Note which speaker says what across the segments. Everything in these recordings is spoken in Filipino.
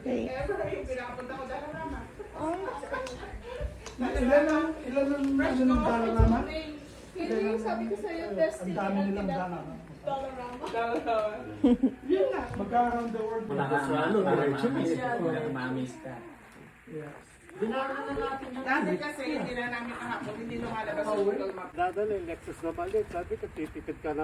Speaker 1: Okay.
Speaker 2: Pinapunta ko dala mama.
Speaker 3: Ilan ang Dollarama?
Speaker 2: Hindi, sabi ko sa'yo, Destiny.
Speaker 3: Ang dami nilang Dollarama.
Speaker 2: Dollarama.
Speaker 3: Yun nga, mag-around the world.
Speaker 4: Mamis ka.
Speaker 3: Yes.
Speaker 2: Dati kasi hindi na namin kahapon, hindi lumalabas sa Google Map.
Speaker 5: Dadali, Lexus na balik. Sabi ko, titipid ka na.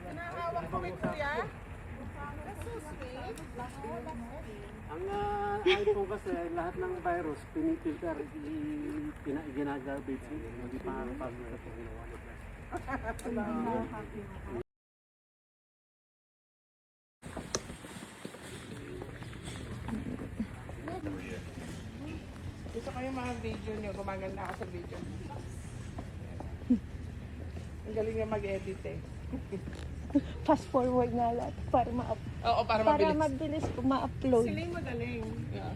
Speaker 2: Pinahawak ko kay Kuya. That's so sweet.
Speaker 5: Ang iPhone kasi, lahat ng virus, pinipilter, ginagarbage. Hindi pa nakakapag sa ginawa nila.
Speaker 2: Gusto ko yung mga video nyo, gumaganda ako sa video. Ang galing niya mag-edit eh.
Speaker 1: Fast forward nga lahat para
Speaker 2: Oo, para
Speaker 1: para
Speaker 2: mabilis.
Speaker 1: mabilis ma-upload.
Speaker 2: Sila yung magaling. Yeah.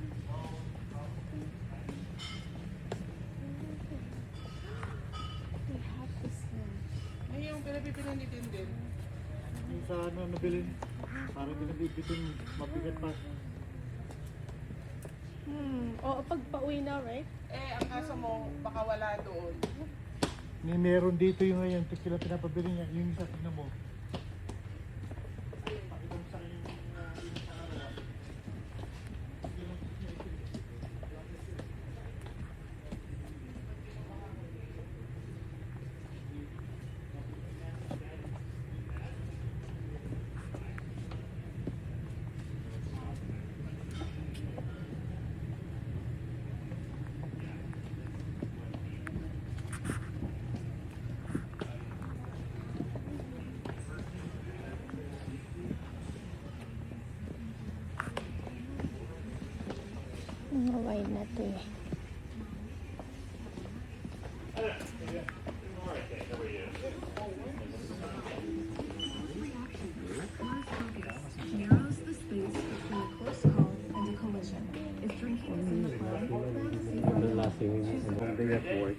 Speaker 2: Ay, yung pinapipinan ni Tindin.
Speaker 5: Yung sa ano, nabilin, parang binabibitin, mabigat pa.
Speaker 1: Oo, pag pauwi na, right?
Speaker 2: Eh, ang kaso mo, baka wala doon.
Speaker 5: Meron dito yung ngayon, sila pinapabili niya, yung isa tignan mo.
Speaker 1: Mga wine na to eh.
Speaker 6: Narrows the space between a close call and a collision. If drinking is in the plan,
Speaker 5: Ang lasing yung day at work,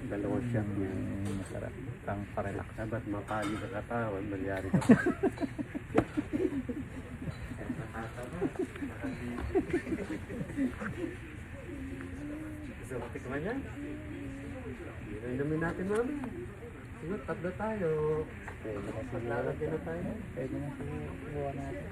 Speaker 5: dalawang shot niya, masarap. Pang parelax. Dapat mapali sa katawan, malyari ka pa. Gusto mo tikman yan? Inumin natin mami. Sige, tatlo tayo. Okay, lalagyan na tayo. Pwede na sinuha natin.